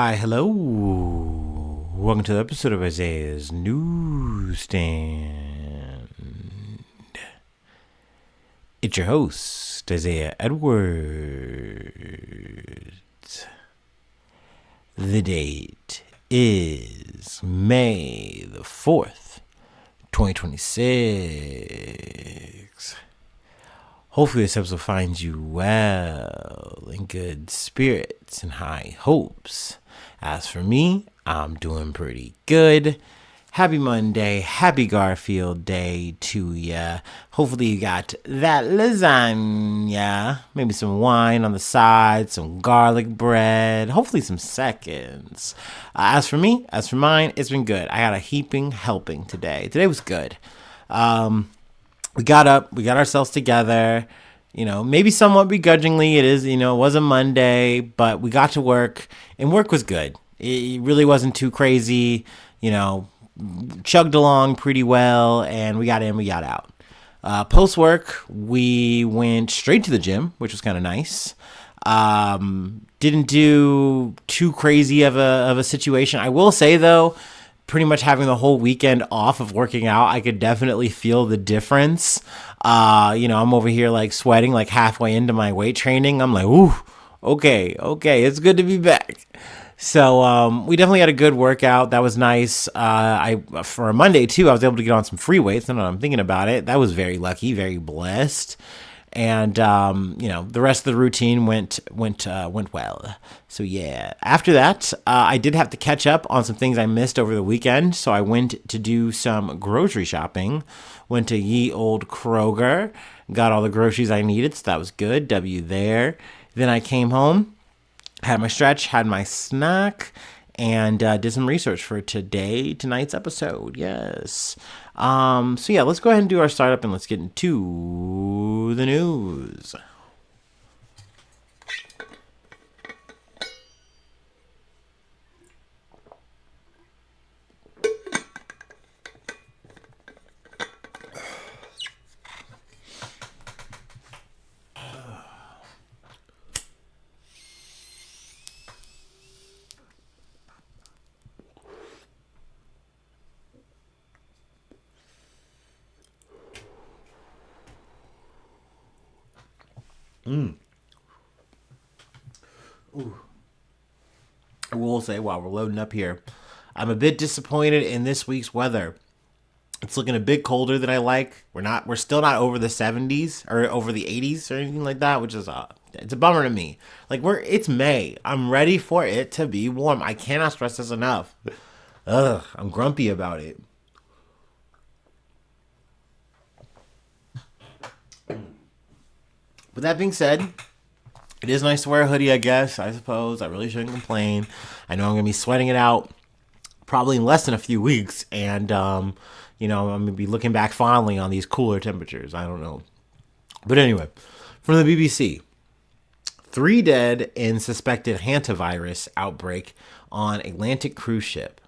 Hi, hello. Welcome to the episode of Isaiah's Newsstand. It's your host, Isaiah Edwards. The date is May the 4th, 2026. Hopefully this episode finds you well, in good spirits and high hopes. As for me, I'm doing pretty good. Happy Monday, happy Garfield Day to ya. Hopefully you got that lasagna, maybe some wine on the side, some garlic bread, hopefully some seconds. As for mine, it's been good. I got a heaping helping today. Today was good. We got up, we got ourselves together, maybe somewhat begrudgingly. It was a Monday, but we got to work, and work was good. It really wasn't too crazy, chugged along pretty well, and we got in, we got out. Post work, we went straight to the gym, which was kind of nice. Didn't do too crazy of a situation. I will say, though, pretty much having the whole weekend off of working out, I could definitely feel the difference. I'm over here like sweating like halfway into my weight training. I'm like, ooh, okay, it's good to be back. So we definitely had a good workout. That was nice. For a Monday too, I was able to get on some free weights. Now that I'm thinking about it, that was very lucky, very blessed. And the rest of the routine went well. So yeah. After that, I did have to catch up on some things I missed over the weekend. So I went to do some grocery shopping. Went to ye old Kroger, got all the groceries I needed. So that was good. W there. Then I came home, had my stretch, had my snack, and did some research for tonight's episode. Yes. So yeah, let's go ahead and do our startup and let's get into the news. Ooh. I will say, while we're loading up here, I'm a bit disappointed in this week's weather. It's looking a bit colder than I like. We're still not over the 70s or over the 80s or anything like that, which is it's a bummer to me. Like it's May. I'm ready for it to be warm. I cannot stress this enough. I'm grumpy about it. With that being said, it is nice to wear a hoodie, I guess. I suppose I really shouldn't complain. I know I'm gonna be sweating it out probably in less than a few weeks, and I'm gonna be looking back fondly on these cooler temperatures. I don't know, but anyway, from the BBC, 3 dead in suspected hantavirus outbreak on Atlantic cruise ship.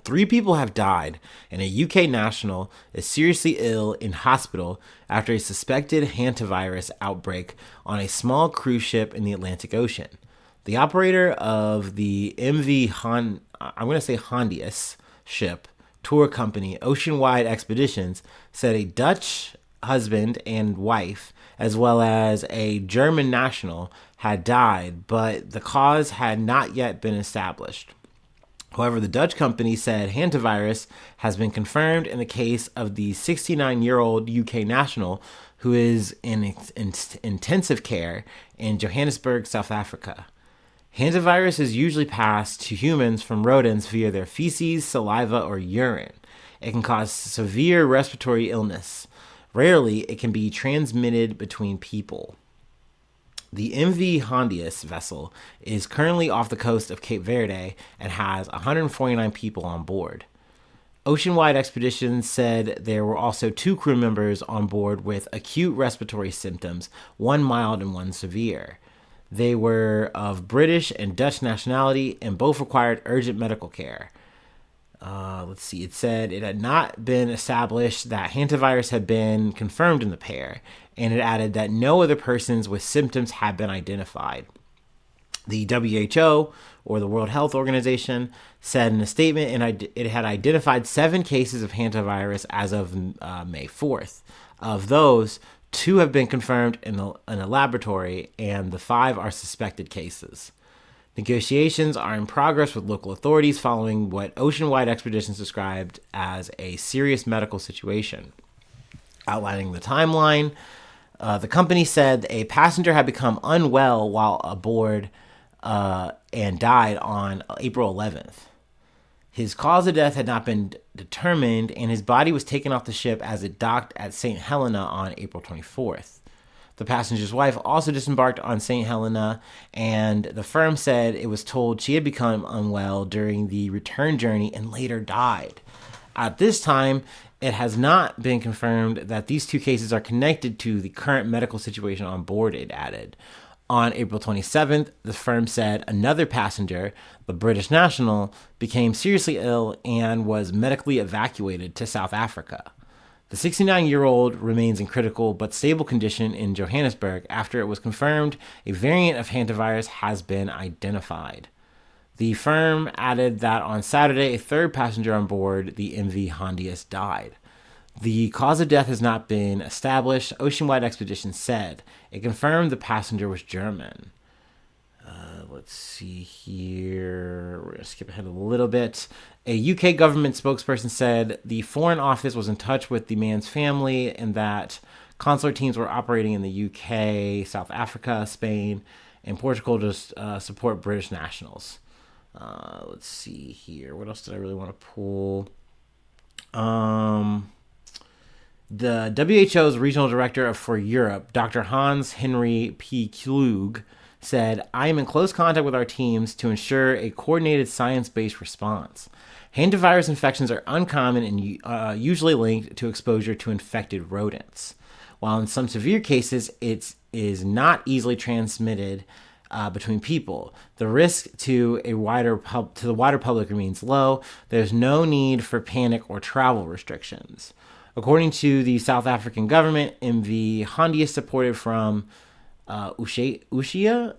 3 people have died, and a UK national is seriously ill in hospital after a suspected hantavirus outbreak on a small cruise ship in the Atlantic Ocean. The operator of the Hantavirus ship tour company Oceanwide Expeditions said a Dutch husband and wife, as well as a German national, had died, but the cause had not yet been established. However, the Dutch company said hantavirus has been confirmed in the case of the 69-year-old UK national who is in intensive care in Johannesburg, South Africa. Hantavirus is usually passed to humans from rodents via their feces, saliva, or urine. It can cause severe respiratory illness. Rarely, it can be transmitted between people. The MV Hantavirus vessel is currently off the coast of Cape Verde and has 149 people on board. Oceanwide Expeditions said there were also 2 crew members on board with acute respiratory symptoms, one mild and one severe. They were of British and Dutch nationality and both required urgent medical care. It said it had not been established that hantavirus had been confirmed in the pair, and it added that no other persons with symptoms had been identified. The WHO, or the World Health Organization, said in a statement it had identified 7 cases of hantavirus as of May 4th. Of those, 2 have been confirmed in a laboratory, and the 5 are suspected cases. Negotiations are in progress with local authorities following what Ocean-Wide Expeditions described as a serious medical situation. Outlining the timeline, the company said a passenger had become unwell while aboard and died on April 11th. His cause of death had not been determined, and his body was taken off the ship as it docked at St. Helena on April 24th. The passenger's wife also disembarked on St. Helena, and the firm said it was told she had become unwell during the return journey and later died. At this time, it has not been confirmed that these 2 cases are connected to the current medical situation on board, it added. On April 27th, the firm said another passenger, the British national, became seriously ill and was medically evacuated to South Africa. The 69-year-old remains in critical but stable condition in Johannesburg after it was confirmed a variant of hantavirus has been identified. The firm added that on Saturday, a 3rd passenger on board, the MV Hondius, died. The cause of death has not been established, Ocean-Wide Expedition said. It confirmed the passenger was German. Let's see here. We're going to skip ahead a little bit. A UK government spokesperson said the Foreign Office was in touch with the man's family and that consular teams were operating in the UK, South Africa, Spain, and Portugal to support British nationals. Let's see here. What else did I really want to pull? The WHO's regional director for Europe, Dr. Hans-Henry P. Klug, said, I am in close contact with our teams to ensure a coordinated science-based response. Hantavirus infections are uncommon and usually linked to exposure to infected rodents. While in some severe cases, it is not easily transmitted between people. The risk to the wider public remains low. There's no need for panic or travel restrictions. According to the South African government, MV Hondius departed from Ushuaia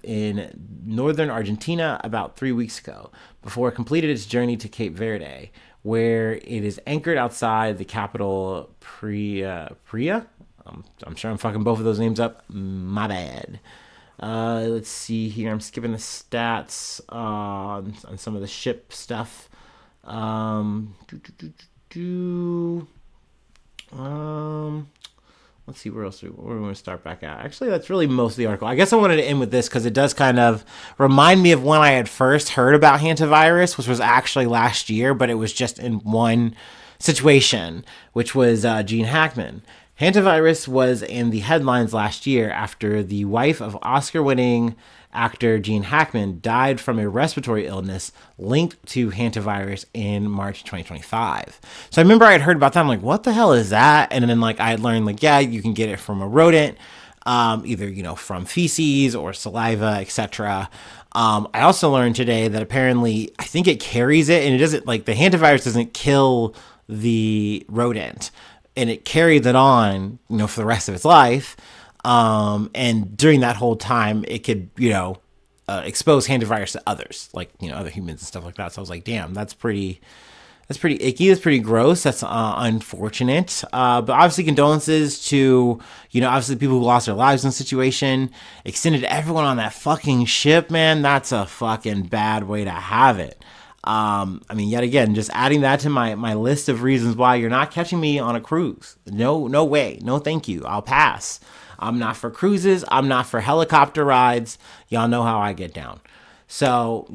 in northern Argentina about 3 weeks ago, before it completed its journey to Cape Verde, where it is anchored outside the capital Praia. I'm sure I'm fucking both of those names up. My bad. Let's see here. I'm skipping the stats on some of the ship stuff. Let's see, where we're going to start back at. Actually, that's really most of the article. I guess I wanted to end with this because it does kind of remind me of when I had first heard about hantavirus, which was actually last year, but it was just in one situation, which was Gene Hackman. Hantavirus was in the headlines last year after the wife of Oscar-winning actor Gene Hackman died from a respiratory illness linked to hantavirus in March 2025. So I remember I had heard about that. I'm like, what the hell is that? And then I had learned yeah, you can get it from a rodent, either, from feces or saliva, etc. I also learned today that apparently I think it carries it, and it doesn't, the hantavirus doesn't kill the rodent, and it carries it on, for the rest of its life. And during that whole time, it could, expose hantavirus to others, other humans and stuff like that. So I was like, damn, that's pretty icky. That's pretty gross. That's unfortunate. But obviously condolences to, obviously people who lost their lives in the situation. Extended to everyone on that fucking ship, man. That's a fucking bad way to have it. Yet again, just adding that to my list of reasons why you're not catching me on a cruise. No way. No, thank you. I'll pass. I'm not for cruises. I'm not for helicopter rides. Y'all know how I get down. So,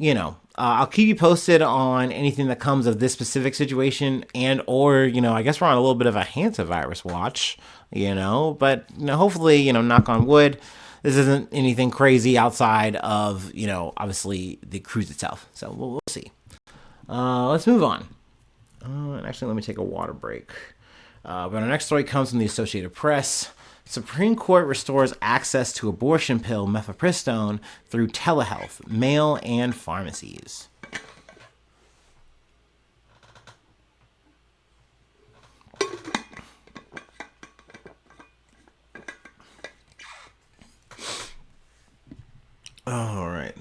I'll keep you posted on anything that comes of this specific situation or, I guess we're on a little bit of a hantavirus watch, but, hopefully, knock on wood, this isn't anything crazy outside of, obviously the cruise itself. So we'll see. Let's move on. And actually, let me take a water break. But our next story comes from the Associated Press. Supreme Court restores access to abortion pill Mifepristone through telehealth, mail, and pharmacies. All right.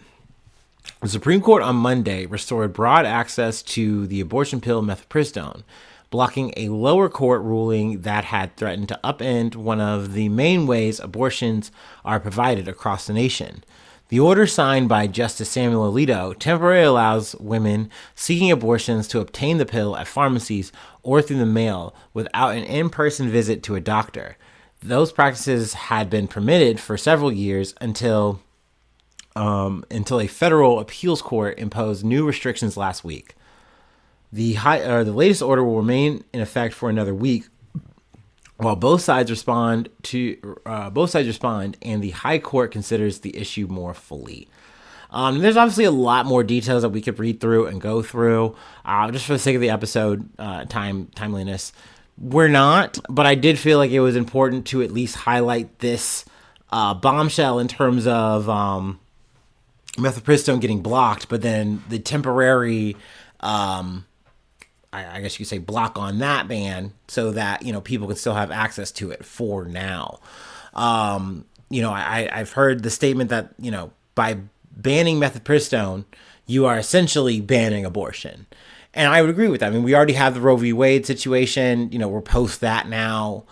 The Supreme Court on Monday restored broad access to the abortion pill mifepristone, blocking a lower court ruling that had threatened to upend one of the main ways abortions are provided across the nation. The order signed by Justice Samuel Alito temporarily allows women seeking abortions to obtain the pill at pharmacies or through the mail without an in-person visit to a doctor. Those practices had been permitted for several years until a federal appeals court imposed new restrictions last week. The latest order will remain in effect for another week, while both sides respond, and the High Court considers the issue more fully. There's obviously a lot more details that we could read through and go through. Just for the sake of the episode timeliness, we're not. But I did feel like it was important to at least highlight this bombshell in terms of mifepristone getting blocked, but then the temporary, I guess you could say, block on that ban so that, people can still have access to it for now. I've heard the statement that, by banning mifepristone, you are essentially banning abortion. And I would agree with that. I mean, we already have the Roe v. Wade situation, we're post that now.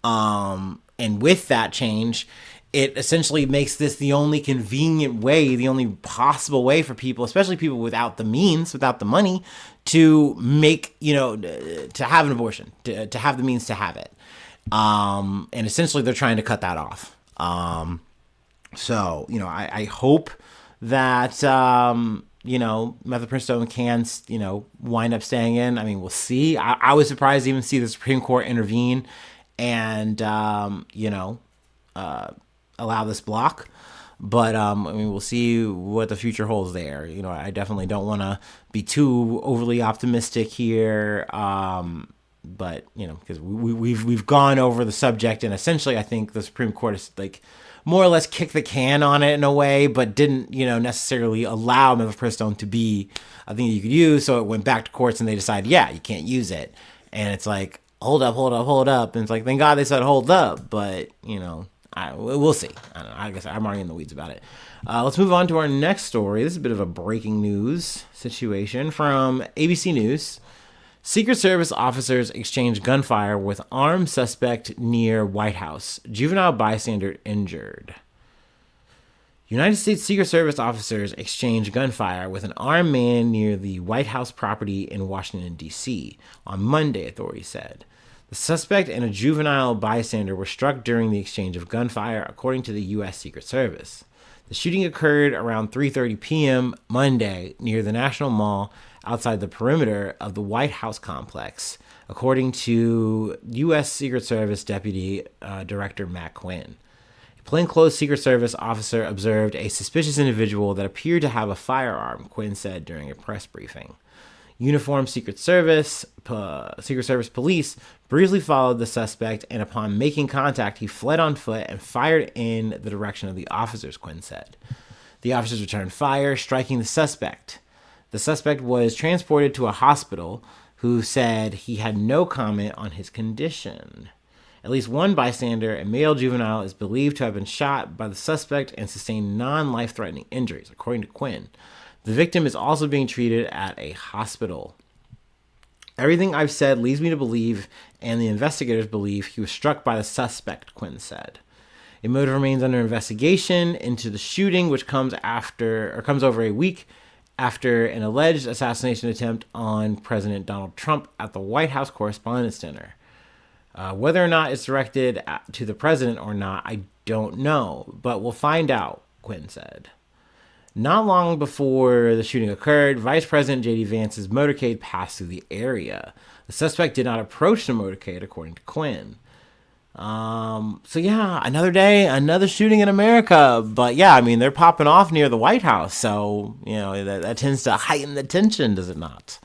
And with that change, it essentially makes this the only convenient way, the only possible way for people, especially people without the means, without the money, to make, to have an abortion, to have the means to have it. And essentially they're trying to cut that off. I hope that, mifepristone can, wind up staying in. I mean, we'll see. I was surprised to even see the Supreme Court intervene and, allow this block, but we'll see what the future holds there. I definitely don't want to be too overly optimistic here, but because we've gone over the subject, and essentially I think the Supreme Court is like more or less kicked the can on it in a way, but didn't necessarily allow mifepristone to be a thing you could use. So it went back to courts, and they decided, you can't use it, and it's like hold up, and it's like thank God they said hold up, but we'll see. I don't know. I guess I'm already in the weeds about it. Let's move on to our next story. This is a bit of a breaking news situation from ABC News. Secret Service officers exchange gunfire with armed suspect near White House. Juvenile bystander injured. United States Secret Service officers exchanged gunfire with an armed man near the White House property in Washington, D.C. on Monday, authorities said. The suspect and a juvenile bystander were struck during the exchange of gunfire, according to the U.S. Secret Service. The shooting occurred around 3:30 p.m. Monday near the National Mall outside the perimeter of the White House complex, according to U.S. Secret Service Deputy Director Matt Quinn. A plainclothes Secret Service officer observed a suspicious individual that appeared to have a firearm, Quinn said during a press briefing. Uniformed Secret Service police briefly followed the suspect, and upon making contact, he fled on foot and fired in the direction of the officers, Quinn said. The officers returned fire, striking the suspect. The suspect was transported to a hospital, who said he had no comment on his condition. At least one bystander, a male juvenile, is believed to have been shot by the suspect and sustained non-life-threatening injuries, according to Quinn. The victim is also being treated at a hospital. Everything I've said leads me to believe, and the investigators believe, he was struck by the suspect, Quinn said. A motive remains under investigation into the shooting, which comes over a week after an alleged assassination attempt on President Donald Trump at the White House Correspondents' Dinner. Whether or not it's directed to the president or not, I don't know, but we'll find out, Quinn said. Not long before the shooting occurred, Vice President J.D. Vance's motorcade passed through the area. The suspect did not approach the motorcade, according to Quinn. Another day, another shooting in America. But they're popping off near the White House, so that tends to heighten the tension, does it not?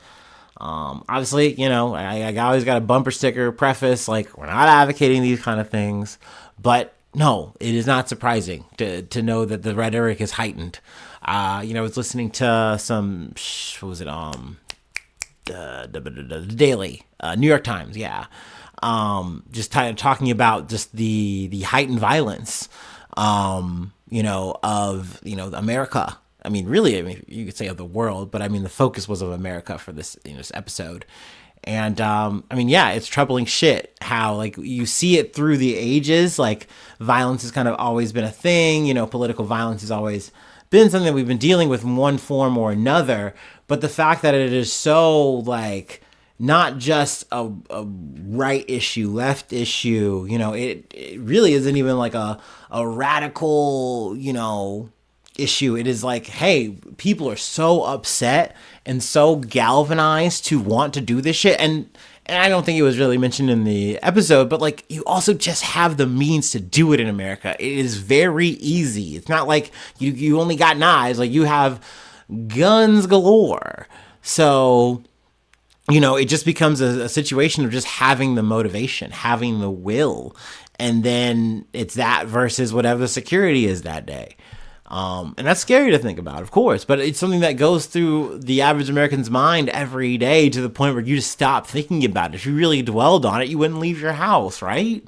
Obviously, I always got a bumper sticker preface, like, we're not advocating these kind of things, but no, it is not surprising to know that the rhetoric is heightened. I was listening to some, the Daily, New York Times, just talking about just the heightened violence, of, America. I mean, really, I mean, you could say of the world, but I mean, the focus was of America for this, this episode. And I mean, yeah, it's troubling shit how, like, you see it through the ages. Like, violence has kind of always been a thing. Political violence has always been something that we've been dealing with in one form or another. But the fact that it is so, like, not just a right issue, left issue, it really isn't even like a radical, issue. It is like, hey, people are so upset and so galvanized to want to do this shit. And I don't think it was really mentioned in the episode, but like, you also just have the means to do it in America. It is very easy. It's not like you only got knives, like you have guns galore. So, it just becomes a situation of just having the motivation, having the will. And then it's that versus whatever the security is that day. And that's scary to think about, of course, but it's something that goes through the average American's mind every day to the point where you just stop thinking about it. If you really dwelled on it, you wouldn't leave your house, right?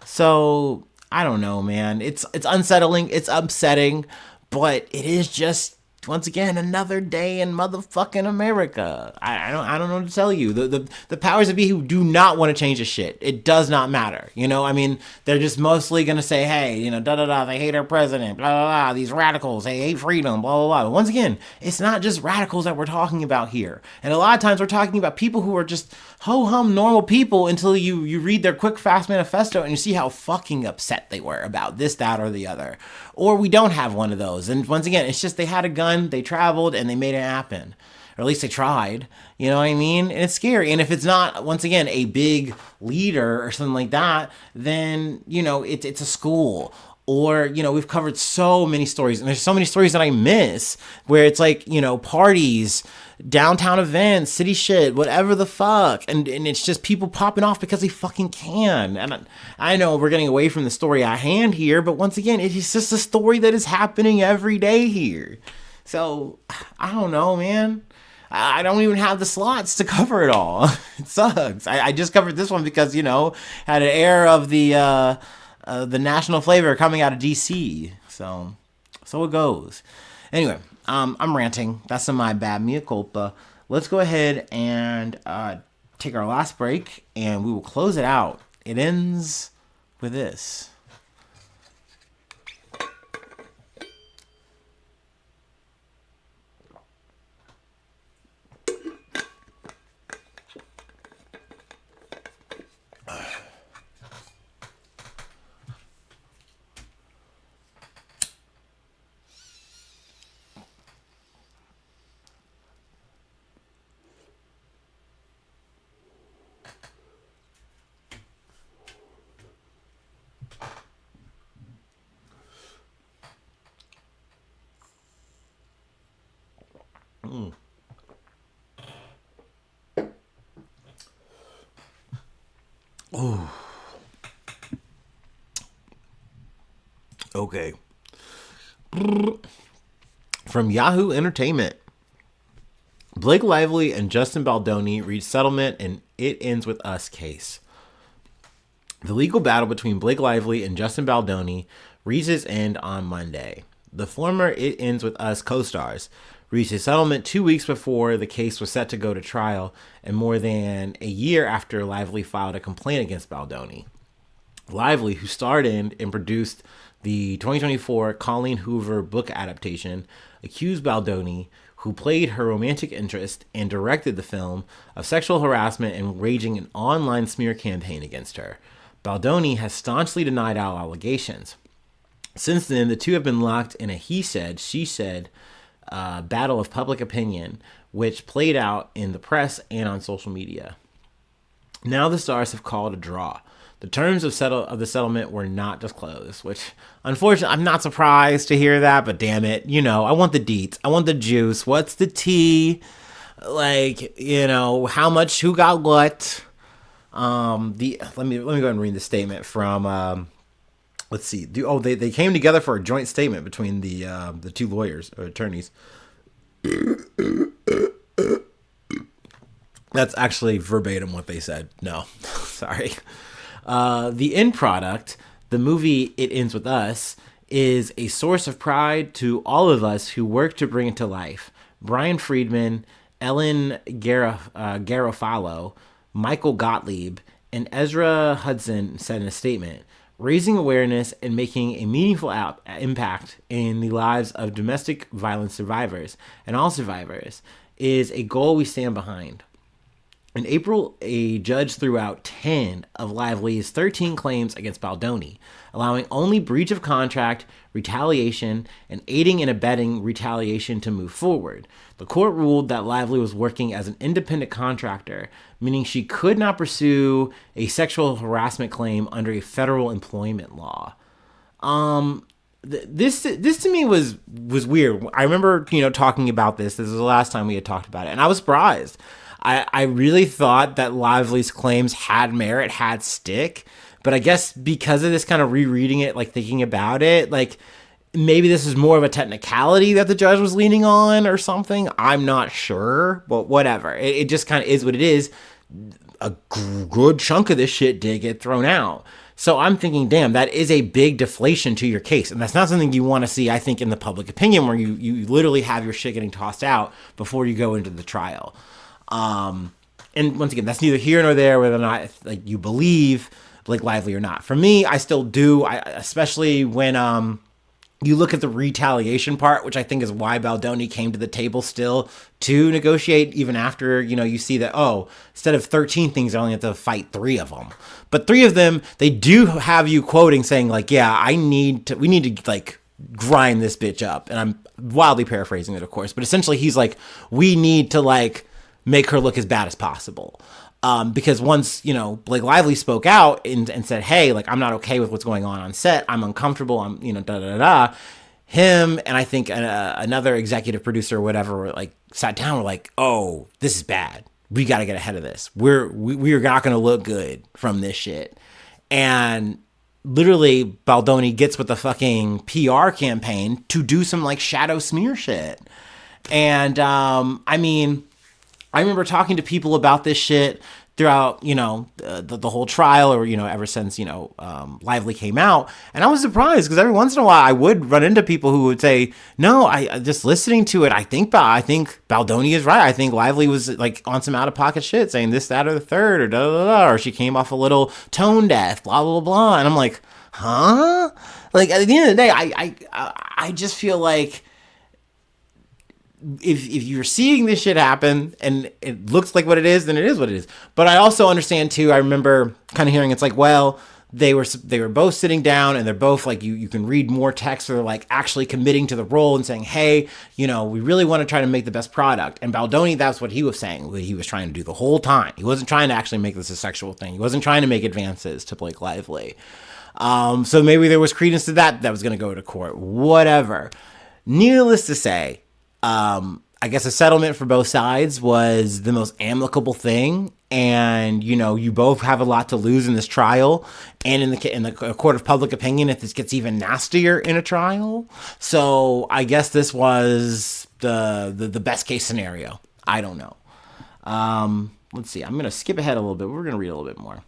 So I don't know, man. It's unsettling. It's upsetting, but it is just, once again, another day in motherfucking America. I don't know what to tell you. The powers that be who do not want to change the shit, it does not matter. I mean, they're just mostly gonna say, hey, they hate our president, blah blah blah. These radicals, they hate freedom, blah blah blah. But once again, it's not just radicals that we're talking about here, and a lot of times we're talking about people who are just ho-hum normal people until you read their quick fast manifesto and you see how fucking upset they were about this, that, or the other. Or we don't have one of those, and once again, it's just they had a gun, they traveled, and they made it happen. Or at least they tried. You know what I mean? And it's scary. And if it's not, once again, a big leader or something like that, then, it's a school. Or, we've covered so many stories, and there's so many stories that I miss where it's like, parties, downtown events, city shit, whatever the fuck. And it's just people popping off because they fucking can. And I know we're getting away from the story at hand here, but once again, it is just a story that is happening every day here. So, I don't know, man. I don't even have the slots to cover it all. It sucks. I just covered this one because, had an air of the national flavor coming out of DC. So it goes. Anyway, I'm ranting. That's my bad. Mea culpa. Let's go ahead and take our last break, and we will close it out. It ends with this. Oh. Okay. From Yahoo Entertainment. Blake Lively and Justin Baldoni reach settlement in It Ends With Us case. The legal battle between Blake Lively and Justin Baldoni reached its end on Monday. The former It Ends With Us co-stars reached a settlement 2 weeks before the case was set to go to trial and more than a year after Lively filed a complaint against Baldoni. Lively, who starred in and produced the 2024 Colleen Hoover book adaptation, accused Baldoni, who played her romantic interest and directed the film, of sexual harassment and waging an online smear campaign against her. Baldoni has staunchly denied all allegations. Since then, the two have been locked in a he said, she said battle of public opinion, which played out in the press and on social media. Now the stars have called a draw. The terms of the settlement were not disclosed, which, unfortunately, I'm not surprised to hear that, but damn it, I want the deets. I want the juice. What's the tea? Like, how much, who got what? Let me go ahead and read the statement from, let's see. They came together for a joint statement between the two lawyers or attorneys. That's actually verbatim what they said. No, sorry. The end product, the movie It Ends With Us, is a source of pride to all of us who work to bring it to life. Brian Friedman, Ellen Garofalo, Michael Gottlieb, and Ezra Hudson said in a statement, raising awareness and making a meaningful impact in the lives of domestic violence survivors and all survivors is a goal we stand behind. In April, a judge threw out 10 of Lively's 13 claims against Baldoni, allowing only breach of contract, retaliation, and aiding and abetting retaliation to move forward. The court ruled that Lively was working as an independent contractor, meaning she could not pursue a sexual harassment claim under a federal employment law. This to me was weird. I remember, talking about this. This was the last time we had talked about it, and I was surprised. I really thought that Lively's claims had merit, had stick, but I guess because of this kind of rereading it, like thinking about it, like maybe this is more of a technicality that the judge was leaning on or something. I'm not sure, but whatever. It just kind of is what it is. A good chunk of this shit did get thrown out. So I'm thinking, damn, that is a big deflation to your case. And that's not something you want to see, I think, in the public opinion, where you literally have your shit getting tossed out before you go into the trial. And once again, that's neither here nor there, whether or not like you believe Blake Lively or not. For me, I still do, especially when you look at the retaliation part, which I think is why Baldoni came to the table still to negotiate, even after, you see that, instead of 13 things, I only have to fight 3 of them. But 3 of them, they do have you quoting saying like, yeah, we need to like grind this bitch up. And I'm wildly paraphrasing it, of course, but essentially he's like, we need to like make her look as bad as possible. Because once, Blake Lively spoke out and said, hey, like, I'm not okay with what's going on set. I'm uncomfortable. I'm, him and I think another executive producer or whatever, like, sat down and were like, oh, this is bad. We got to get ahead of this. We're not going to look good from this shit. And literally Baldoni gets with the fucking PR campaign to do some like shadow smear shit. And, I remember talking to people about this shit throughout, the whole trial, or, ever since, Lively came out. And I was surprised because every once in a while I would run into people who would say, no, I just listening to it, I think Baldoni is right. I think Lively was like on some out of pocket shit saying this, that, or the third, or da da da, or she came off a little tone deaf, blah, blah, blah. And I'm like, huh? Like at the end of the day, I just feel like, if you're seeing this shit happen and it looks like what it is, then it is what it is. But I also understand too, I remember kind of hearing it's like, well, they were both sitting down and they're both like, you can read more text, or like actually committing to the role and saying, hey, we really want to try to make the best product. And Baldoni, that's what he was saying, what he was trying to do the whole time. He wasn't trying to actually make this a sexual thing. He wasn't trying to make advances to Blake Lively. So maybe there was credence to that was going to go to court, whatever. Needless to say, I guess a settlement for both sides was the most amicable thing. And, you both have a lot to lose in this trial and in the court of public opinion if this gets even nastier in a trial. So I guess this was the best case scenario. I don't know. Let's see. I'm going to skip ahead a little bit. We're going to read a little bit more.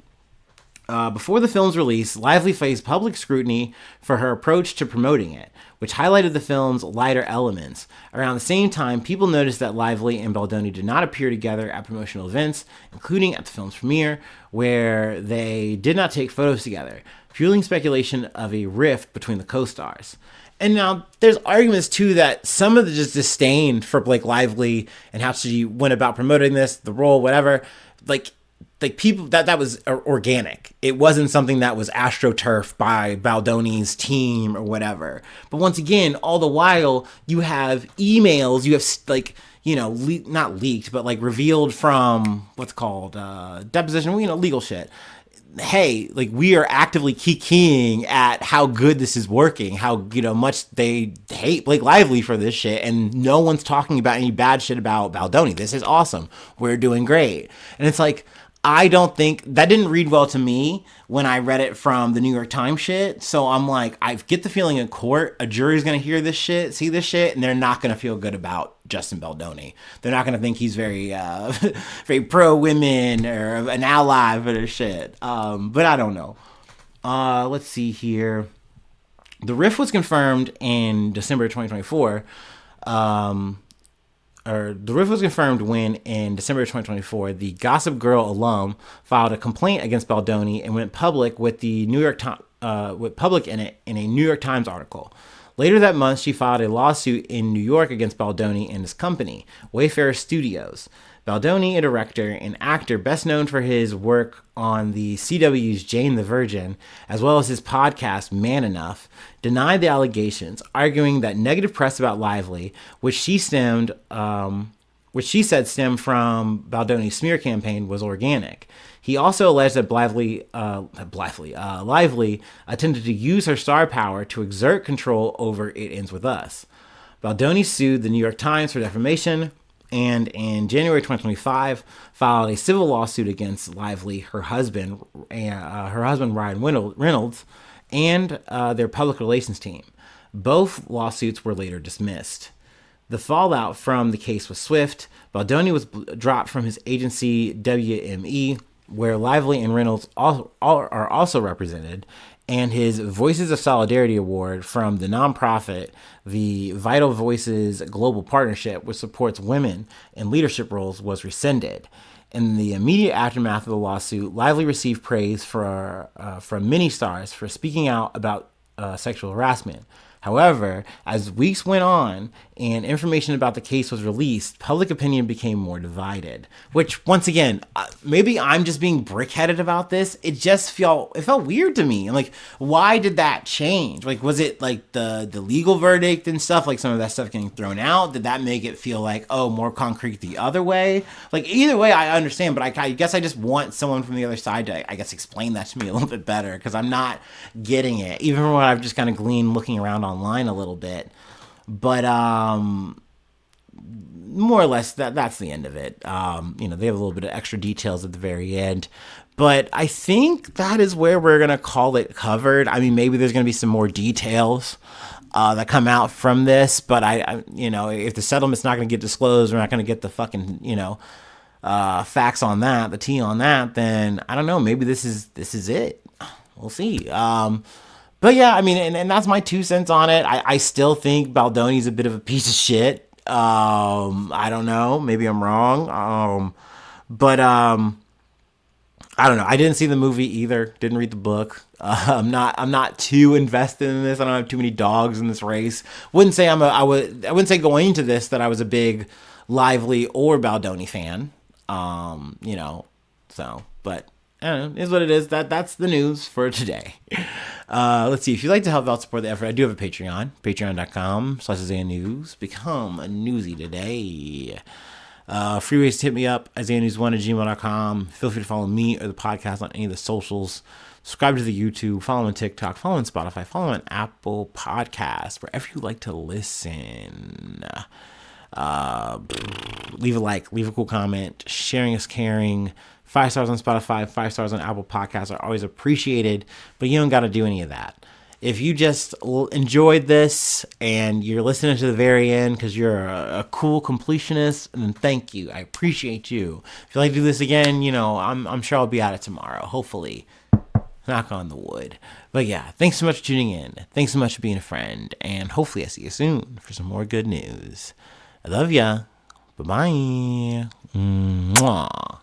Before the film's release, Lively faced public scrutiny for her approach to promoting it, which highlighted the film's lighter elements. Around the same time, people noticed that Lively and Baldoni did not appear together at promotional events, including at the film's premiere, where they did not take photos together, fueling speculation of a rift between the co-stars. And now there's arguments too that some of the just disdain for Blake Lively and how she went about promoting this, the role, whatever, like people that was organic. It wasn't something that was astroturfed by Baldoni's team or whatever. But once again, all the while you have emails, you have like, not leaked, but like revealed from what's called deposition, legal shit. Hey, like we are actively keying at how good this is working, how, much they hate Blake Lively for this shit. And no one's talking about any bad shit about Baldoni. This is awesome. We're doing great. And it's like, I don't think that didn't read well to me when I read it from the New York Times shit. So I'm like, I get the feeling in court, a jury's going to hear this shit, see this shit, and they're not going to feel good about Justin Baldoni. They're not going to think he's very, very pro women or an ally for this shit. But I don't know. Let's see here. The rift was confirmed in December 2024. The rift was confirmed when, in December 2024, the Gossip Girl alum filed a complaint against Baldoni and went public with the New York Times, in a New York Times article. Later that month, she filed a lawsuit in New York against Baldoni and his company, Wayfarer Studios. Baldoni, a director and actor best known for his work on the CW's Jane the Virgin, as well as his podcast Man Enough, denied the allegations, arguing that negative press about Lively, which she said stemmed from Baldoni's smear campaign, was organic. He also alleged that Lively attempted to use her star power to exert control over It Ends With Us. Baldoni sued the New York Times for defamation, and in January 2025 filed a civil lawsuit against Lively, her husband Ryan Reynolds, and their public relations team. Both lawsuits were later dismissed. The fallout from the case was swift. Baldoni was dropped from his agency WME, where Lively and Reynolds are also represented, and his Voices of Solidarity Award from the nonprofit, the Vital Voices Global Partnership, which supports women in leadership roles, was rescinded. In the immediate aftermath of the lawsuit, Lively received praise from many stars for speaking out about sexual harassment. However, as weeks went on and information about the case was released, public opinion became more divided. Which, once again, maybe I'm just being brick-headed about this. It felt weird to me. Like, why did that change? Like, was it like the legal verdict and stuff? Like, some of that stuff getting thrown out? Did that make it feel like, oh, more concrete the other way? Like, either way, I understand, but I guess I just want someone from the other side to, I guess, explain that to me a little bit better, because I'm not getting it, even from what I've just kind of gleaned looking around online a little bit. But more or less that's the end of it. They have a little bit of extra details at the very end, but I think that is where we're gonna call it covered. I mean, maybe there's gonna be some more details that come out from this, but I if the settlement's not gonna get disclosed, we're not gonna get the fucking facts on that, the tea on that, then I don't know, maybe this is it. We'll see. But yeah, I mean, and that's my 2 cents on it. I still think Baldoni's a bit of a piece of shit. I don't know. Maybe I'm wrong. But I don't know. I didn't see the movie either. Didn't read the book. I'm not too invested in this. I don't have too many dogs in this race. I wouldn't say going into this that I was a big Lively or Baldoni fan. But I don't know, is what it is. That's the news for today. Let's see. If you'd like to help out support the effort, I do have a Patreon. Patreon.com/IsaiahNews. Become a newsie today. Free ways to hit me up, IsaiahNews1@gmail.com. Feel free to follow me or the podcast on any of the socials. Subscribe to the YouTube. Follow on TikTok. Follow on Spotify. Follow on Apple Podcasts. Wherever you like to listen. Leave a like. Leave a cool comment. Sharing is caring. 5 stars on Spotify, 5 stars on Apple Podcasts are always appreciated, but you don't got to do any of that. If you just enjoyed this and you're listening to the very end because you're a cool completionist, then thank you. I appreciate you. If you'd like to do this again, I'm sure I'll be at it tomorrow, hopefully. Knock on the wood. But yeah, thanks so much for tuning in. Thanks so much for being a friend, and hopefully I see you soon for some more good news. I love ya. Bye-bye. Mwah.